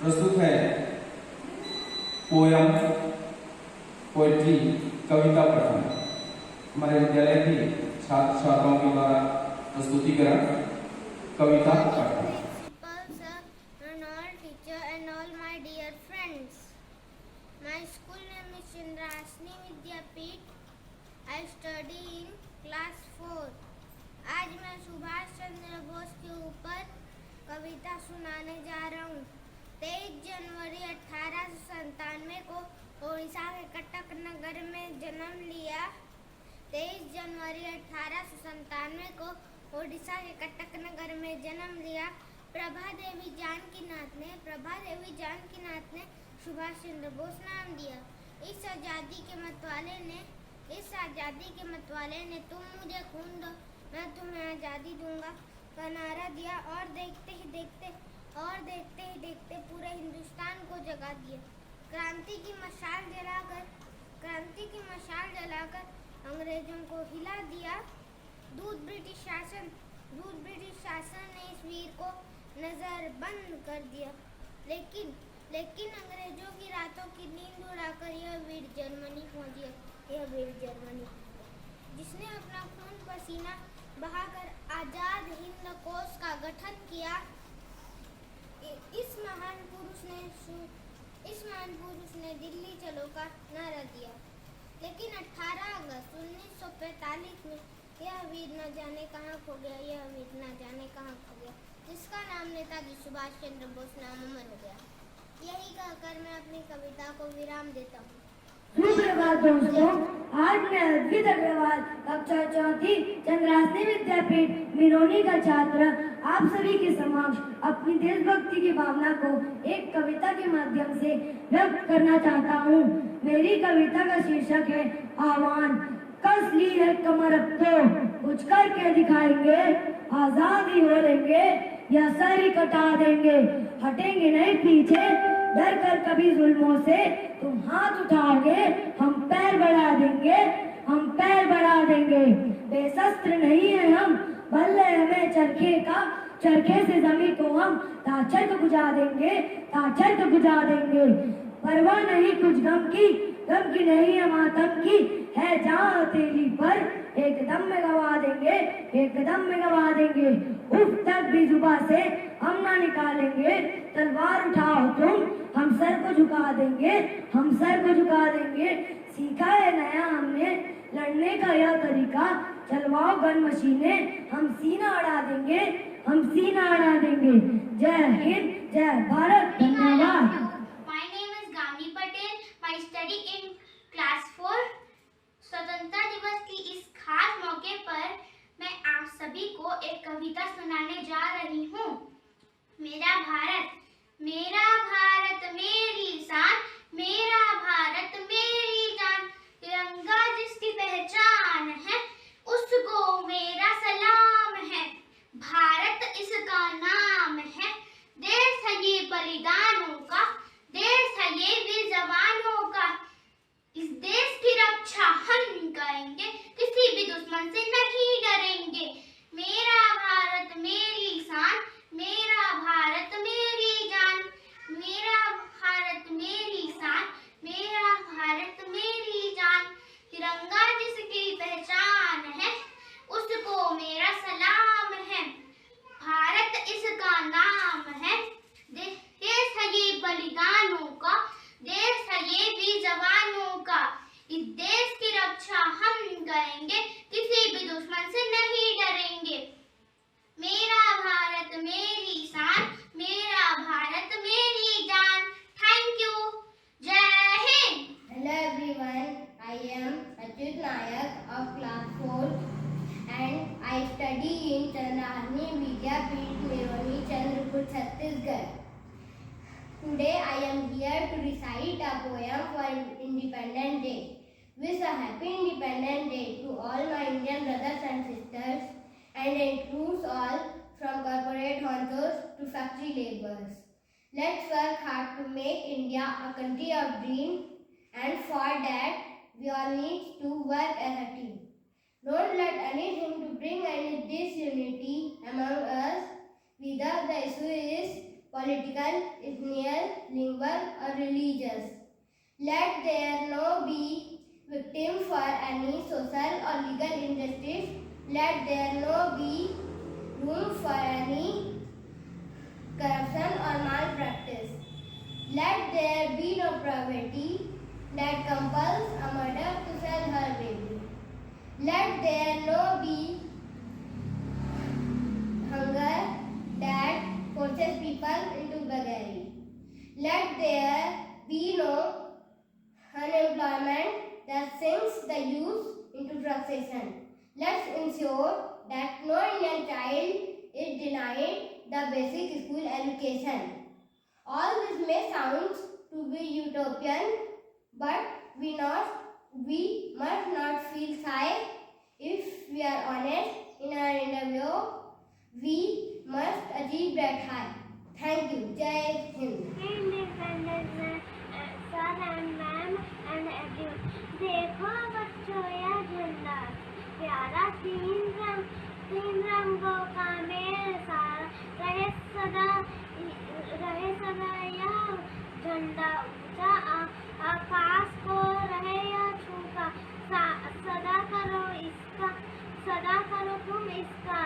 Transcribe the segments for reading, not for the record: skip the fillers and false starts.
प्रस्तुत है poem, poetry, कविता पठन। हमारे विद्यालय के छात्र छात्राओं के द्वारा प्रस्तुतिकरण कविता पठन। My school name is Chandrasni Vidyapeeth. I study in class 4. आज मैं सुभाष चंद्र बोस के ऊपर कविता सुनाने जा रहा हूँ। 23 जनवरी 1897 को ओडिशा के कटक नगर में जन्म लिया। 23 जनवरी 1897 को ओडिशा के कटक नगर में जन्म लिया। प्रभा देवी जानकीनाथ ने सुभाष चंद्र बोस नाम दिया। इस आज़ादी के मतवाले ने तुम मुझे खून दो मैं तुम्हें आज़ादी दूंगा का नारा दिया और देखते ही देखते पूरे हिंदुस्तान को जगा दिया। क्रांति की मशाल जलाकर अंग्रेजों को हिला दिया। दूध ब्रिटिश शासन ने इस वीर को नजरबंद कर दिया। लेकिन अंग्रेजों की रातों की नींद उड़ाकर यह वीर जर्मनी पहुंच गया। यह वीर जर्मनी जिसने अपना खून पसीना बहाकर आजाद हिंद कोश का गठन किया। इस महान पुरुष ने दिल्ली चलो का नारा दिया। लेकिन 18 अगस्त 1945 में यह वीर न जाने कहाँ खो गया, जिसका नाम नेताजी सुभाष चंद्र बोस नाम अमर हो गया। यही कहकर मैं अपनी कविता को विराम देता हूँ। सुप्रभात दोस्तों, आज मैं अद्वित अग्रवाल कक्षा 4 चंद्रासनी विद्यापीठ मिरोनी का छात्र आप सभी के समक्ष अपनी देशभक्ति की भावना को एक कविता के माध्यम से व्यक्त करना चाहता हूँ। मेरी कविता का शीर्षक है आह्वान। कस ली है कमर अब तो कुछ करके दिखाएंगे, आजादी हो लेंगे या सर ही कटा देंगे। हटेंगे नहीं पीछे डर कर कभी जुल्मों से, तुम हाथ उठाओगे हम पैर बढ़ा देंगे। बेशस्त्र नहीं है हम, बल्ले हमें चरखे से जमीन को हम ताछत गुजा देंगे। परवाह नहीं कुछ गम की नहीं है मातम की, है जहाँ हथेली पर एकदम में गवा देंगे। उफ तक भी जुबा से हम ना निकालेंगे, तलवार उठाओ तुम हम सर को झुका देंगे। सीखा है नया हमने लड़ने का यह तरीका, चलवाओ गन मशीनें हम सीना अड़ा देंगे। जय हिंद, जय भारत, धन्यवाद। My name is Gamni Patel. I study in class 4. स्वतंत्रता दिवस की इस खास मौके पर मैं आप सभी को एक कविता सुनाने जा रही हूँ। मेरा भारत मेरी शान, मेरा भारत मेरी जान, तिरंगा जिसकी पहचान है उसको मेरा सलाम है। भारत इसका नाम है, देश है ये बलिदानों का, देश है ये वीर जवानों का। इस देश की रक्षा हम करेंगे, किसी भी दुश्मन से नहीं डरेंगे। मेरा भारत मेरी शान, मेरा भारत मेरी जान, मेरा भारत मेरी शान, मेरा भारत मेरी जान। तिरंगा जिसकी पहचान है उसको मेरा सलाम है। भारत इसका नाम है, देश है ये बलिदानों का, देश है ये वीर जवानों का। इस देश की रक्षा हम करेंगे, किसी भी दुश्मन से नहीं डरेंगे। मेरा भारत मेरी शान, मेरा भारत मेरी जान। Thank you. जय Hind. Hello everyone, I am Achyut Nayak of class 4 and I study in Chandrasni Vidyapeeth Mironi, Chandrapur, Chhattisgarh. Today I am here to recite a poem for Independence Day. Wish a happy Independence Day to all my Indian brothers and sisters, and it includes all from corporate honchos to factory laborers. Let's work hard to make India a country of dreams, and for that we all need to work as a team. Don't let anything to bring any disunity among us. Whether the issue is political, ethnical, lingual or religious. Let there no be victim for any social or legal injustice. Let there no be room for any corruption or malpractice. Let there be no poverty that compels a mother to sell her baby. Let there no be hunger that forces people into beggary. Let there be no unemployment that sinks the youth into frustration. Let's ensure that no Indian child is denied the basic school education. All this may sound to be utopian, but we must not feel shy. If we are honest in our interview, we must achieve that high. Thank you. Jai Hind. Independence, sir and ma'am and everyone. देखो बच्चों यह झंडा प्यारा तीन रंगों का mail सारा रहे सदा यह झंडा ऊंचा आकाश को रहे यह छूता सदा करो तुम इसका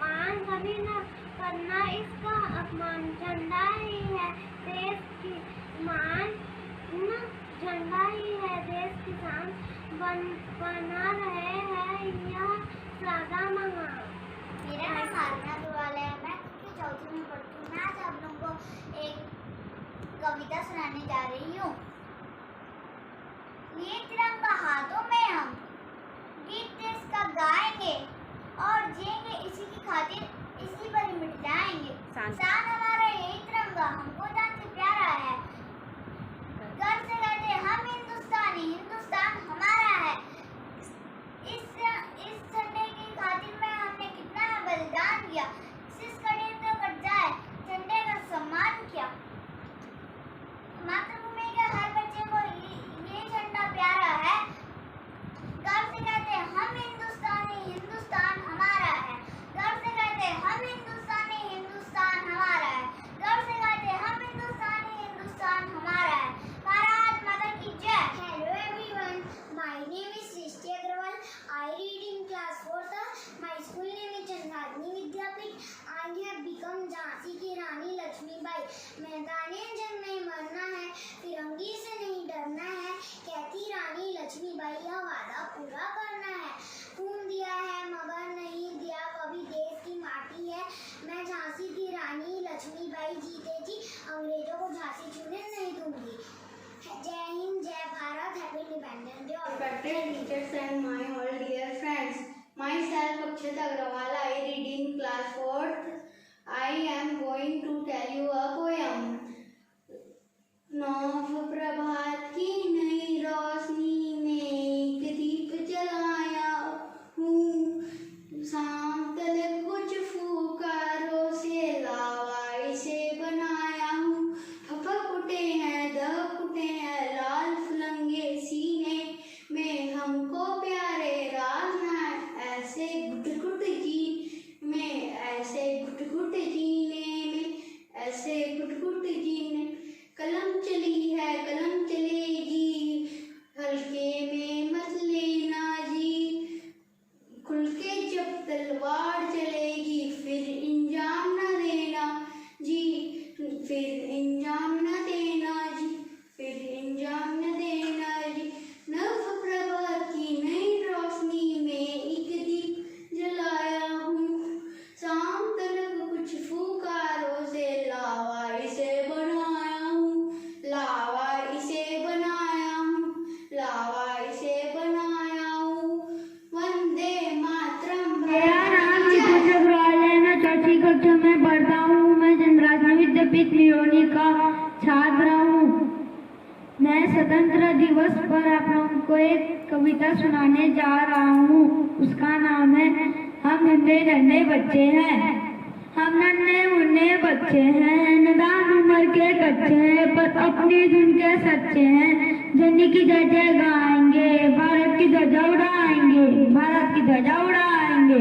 मान कभी न करना इसका अपमान झंडा ही है देश की मान झंडा ही है देश की शान बना रहे हैं यह सदा महान। मेरा नाम साधना दुआल है, मैं चौथी में पढ़ती हूँ। मैं आज आप लोगों को एक कविता सुनाने जा रही हूँ। ये तिरंगा हाथों में हम गीत देश का गाएंगे और जिएंगे इसी की खातिर, इसी पर ही मिट जाएंगे। शान हमारा यही तिरंगा हमको जान से प्यारा है। गर्व से कहते हम हिंदुस्तानी, हिंदुस्तान हमारा है। इस झंडे की खातिर में हमने कितना बलिदान किया, शीश कटे तो कट जाए झंडे का सम्मान किया। मातृभूमि के हर बच्चे को ये झंडा प्यारा है। गर्व से कहते हम हिंदुस्तानी, हिंदुस्तान हमारा है। गर्व से कहते हम हिंदुस्तानी, हिंदुस्तान हमारा है। गर्व से कहते हम हिंदुस्तानी, हिंदुस्तान हमारा है। भारत माता की जय। Hello everyone, my name is Srishti Agrawal. I read in class 4th. My school name is Chandradni Vidyapit. I have become Jhansi की रानी लक्ष्मीबाई। मैदाने जंग में मरना है, फिरंगी से नहीं डरना है। कहती रानी लक्ष्मीबाई यह वादा पूरा करना है। खून दिया है मगर नहीं दिया कभी देश की माटी है। मैं झांसी की रानी लक्ष्मीबाई जीतेगी, अंग्रेजों को झांसी छूने नहीं दूंगी। जय हिंद, जय Bharat, happy independence day. Respected teachers and my all dear friends, myself Akshata Agrawal, I read in class 4th. I am going to tell you a poem. नव प्रभात की नई रोशनी में एक दीप जलाया हूँ, शाम तलक कुछ फूकारों से लावा इसे बनाया हूँ। फपक उठे हैं दहक उठे हैं लाल फुलंगे सीने में, हमको प्यारे राज हैं ऐसे घुट घुट जी में, ऐसे घुट घुट जीने में, ऐसे घुट घुट जीने। कलम चली है कलम चलेगी, हल्के में मत लेना जी, खुल के जब तलवार चलेगी फिर इंजाम न देना जी, फिर इंजाम न देना जी, फिर इंजाम न देना जी। नव प्रभात की नई रोशनी में एक दीप जलाया हूँ, शाम तलक कुछ फूकारों से लावा इसे बनाया हूँ, लावा इसे बनाया हूँ, लावा इसे बनाया हूँ। वंदे मातरम। मेरा नाम विद्युत अग्रवाल है, मैं चौथी कक्षा में पढ़ता हूँ। मैं चंद्रासना विद्यापीठ मिरोनी का छात्र हूँ। मैं स्वतंत्र दिवस पर आप लोगों को एक कविता सुनाने जा रहा हूँ। उसका नाम है हम नन्हे नन्हे बच्चे हैं। हम नन्हे मुन्ने बच्चे हैं, नादान उम्र के कच्चे हैं, पर अपनी धुन के सच्चे हैं। जन्नी की ध्वजा गाएंगे, भारत की ध्वजा उड़ाएंगे, भारत की ध्वजा उड़ाएंगे।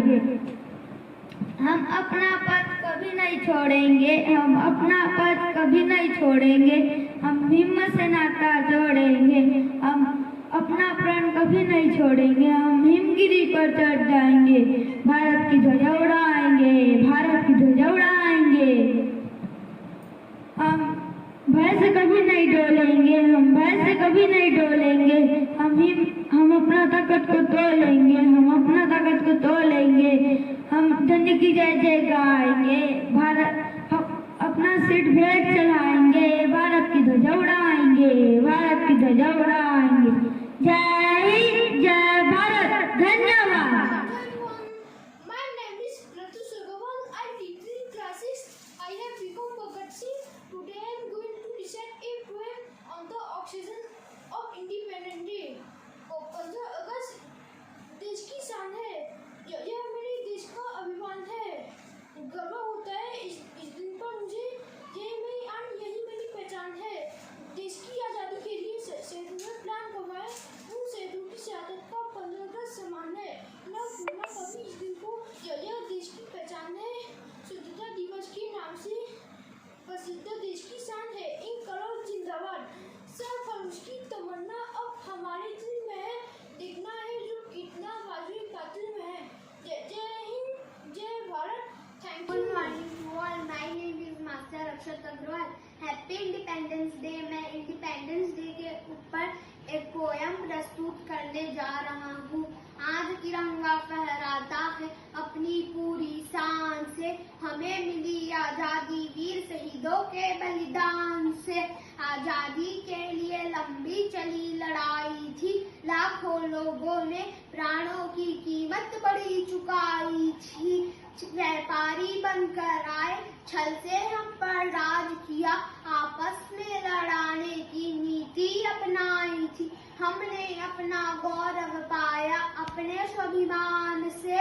हम अपना पथ कभी नहीं छोड़ेंगे, हम अपना पथ कभी नहीं छोड़ेंगे, हम हिम्मत से नाता जोड़ेंगे, हम अपना प्रण कभी नहीं छोड़ेंगे, हम हिमगिरी पर चढ़ जाएंगे, भारत की ध्वजा उड़ाएंगे, भारत की ध्वजा उड़ाएंगे। हम भय से कभी नहीं डोलेंगे, हम भय से कभी नहीं डोलेंगे, हम अपना ताकत को तोलेंगे, हम अपना ताकत को तोलेंगे, हम धन्य की जय जय गाएंगे, भारत हम अपना सिर भेंट चढ़ाएंगे, भारत की ध्वजा उड़ाएंगे, भारत की ध्वजा उड़ाएंगे। जय हिंद, जय भारत, धन्यवाद। My name is Pratus Agarwal. I teach in classes. I have become Bhagat Singh. Today I am going to recite a poem on the occasion of Independence Day. 15 अगस्त देश की शान है, यह मेरे देश का अभिमान है। गर्व होता है इस दिन पर मुझे, यही मेरी आन, यही मेरी पहचान है। देश की आज़ादी के लिए शहीदों ने प्राण गंवाए, उन शहीदों की शहादत का 15 अगस्त समान है। न भूलना कभी इस दिन को, यह देश की पहचान है। स्वतंत्रता दिवस के नाम से प्रसिद्ध देश की शान है। इनकलाब जिंदाबाद, सरफरोश की तमन्ना अब हमारे दिल में है। देखना है जो कितना बाजुए कातिल में है। जय हिंद, जय Bharat. Thank you. Good morning to all. My name is Master Akshat Agrawal. Happy Independence Day. मैं इंडिपेंडेंस डे के ऊपर एक पोयम प्रस्तुत करने जा रहा हूँ। आज तिरंगा फहराता है अपनी पूरी शान से, हमें मिली आजादी वीर शहीदों के बलिदान से। आजादी के लिए लंबी चली लड़ाई थी, लाखों लोगों ने प्राणों की कीमत बड़ी चुकाई थी। व्यापारी बनकर आए, छल से हम पर राज किया, आपस में लड़ाने की नीति अपनाई थी। हमने अपना गौरव पाया अपने स्वाभिमान से,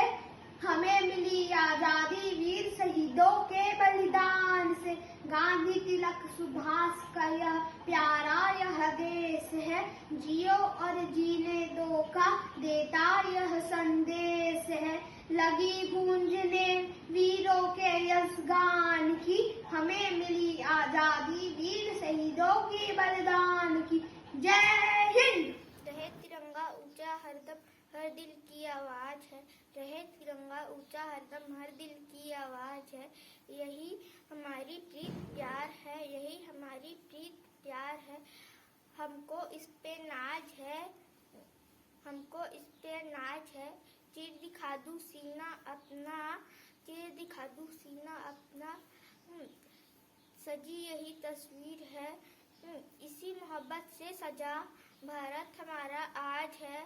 हमें मिली आजादी वीर शहीदों के बलिदान से। गांधी तिलक सुभाष का यह प्यारा यह देश है, जियो और जीने दो का देता यह संदेश है। लगी गूंजने वीरों के यश गान की, हमें मिली आजादी वीर शहीदों के बलिदान की। जय हिंद। रहे तिरंगा ऊंचा हरदम हर दिल की आवाज है, रहे तिरंगा ऊंचा हरदम हर दिल की आवाज है। यही हमारी प्रीत प्यार है, यही हमारी प्रीत प्यार है। हमको इस पे नाज है, हमको इस पे नाज है। चीर दिखा दूं सीना अपना, चीर दिखा दूं सीना अपना। सजी यही तस्वीर है, इसी मोहब्बत से सजा भारत हमारा आज है।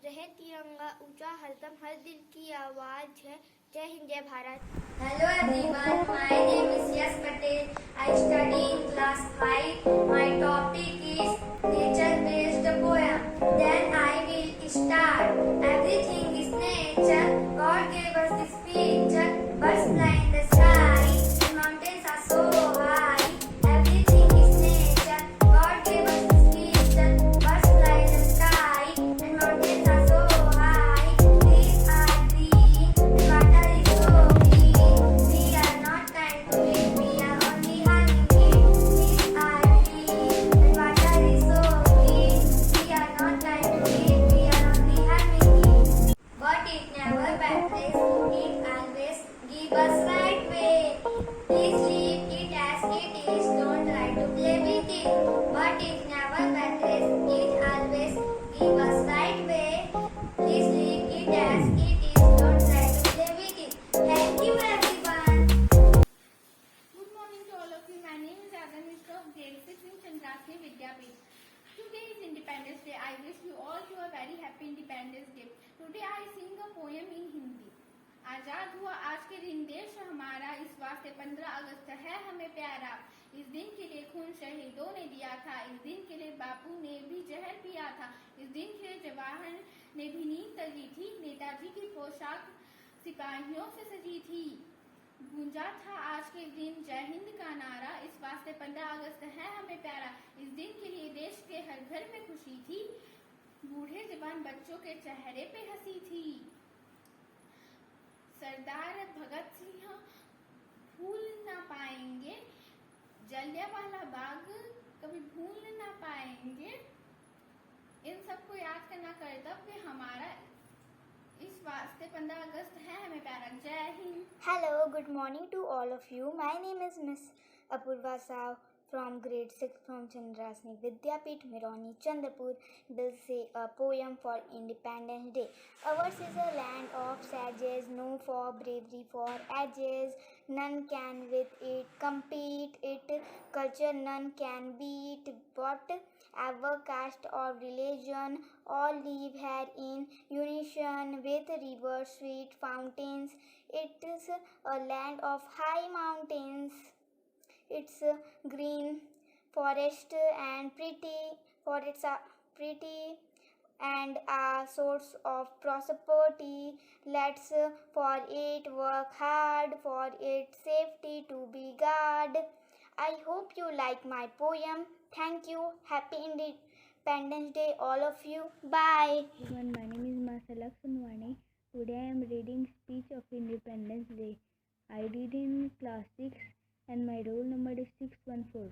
रहे तिरंगा ऊंचा हरदम हर दिल की आवाज है। जय हिंद, जय Bharat. Hello everyone, my name is Yash Patel. I study in class 5. My topic is nature-based poem. Then I will start. Everything is nature. God gave us this picture. Birds fly in the sky, and mountains are so high. Everything is nature. God gave us this picture. Birds fly in the sky, and mountains are so high. Trees are green, and water is so clean. We are not kind to it, we are only harming it. Trees are green, and water is so clean. We are not kind to it, we are only harming it. But it never bad place, it always give us right way. Please leave it as it is, don't try to play with it. But it never bad place, it always give us right way. Please leave it as it is, don't try to play with it. Thank you everyone. Good morning to all of you. My name is Agamisht of grade 6 in Chandrasni Vidyapeeth. Today is Independence Day. I wish you all to a very happy Independence Day. Today I sing a poem in Hindi. आजाद हुआ आज के दिन देश हमारा, इस वास्ते 15 अगस्त है हमें प्यारा। इस दिन के लिए खून शहीदों ने दिया था, इस दिन के लिए बापू ने भी जहर पिया था, इस दिन के लिए जवाहर ने भी नींद तजी थी, नेताजी की पोशाक सिपाहियों से सजी थी। गूंजा था आज के दिन जय हिंद का नारा, इस वास्ते 15 अगस्त है हमें प्यारा। इस दिन के लिए देश के हर घर में खुशी थी, बूढ़े जवान बच्चों के चेहरे पे हंसी थी। सरदार भगत सिंह भूल ना पाएंगे, जलियांवाला बाग कभी भूल ना पाएंगे। इन सबको याद करना कर्तव्य हमारा, इस वास्ते 15 अगस्त है हमें प्यारा। जय Hind. Hello, good morning to all of you. My name is Miss Apurva Sav from grade 6 from Chandrasni Vidyapeeth, Mironi, Chandrapur. Will say a poem for Independence Day. Ours is a land of sages, known for bravery for ages. None can with it compete, it culture none can beat. Whatever caste or religion, all live here in unison with rivers, sweet fountains. It is a land of high mountains. It's green forest and forests are pretty and a source of prosperity. Let's for it work hard, for its safety to be guard. I hope you like my poem. Thank you. Happy Independence Day, all of you. Bye. Everyone, my name is Masalak Sunwani. Today I am reading Speech of Independence Day. I read in class 6 and my roll number is 614.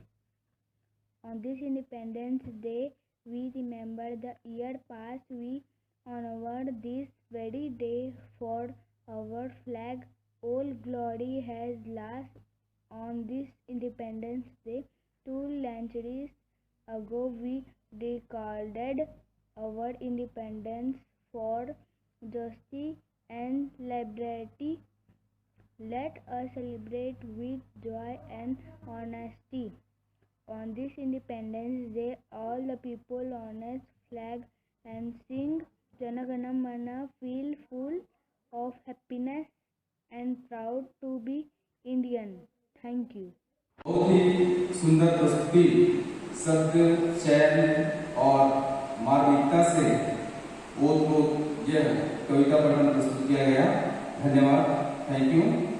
On this Independence Day, we remember the year past. We honor this very day for our flag. All glory has lost on this Independence Day. 2 centuries ago, we declared our independence for justice and liberty. Let us celebrate with joy and honesty. On this Independence Day, all the people honest flag and sing Jana Gana Mana, feel full of happiness and proud to be Indian. Thank you. बहुत ही सुंदर प्रस्तुति, शब्द चयन और मार्मिकता से ओत यह कविता पठन प्रस्तुत किया गया। धन्यवाद। Thank you.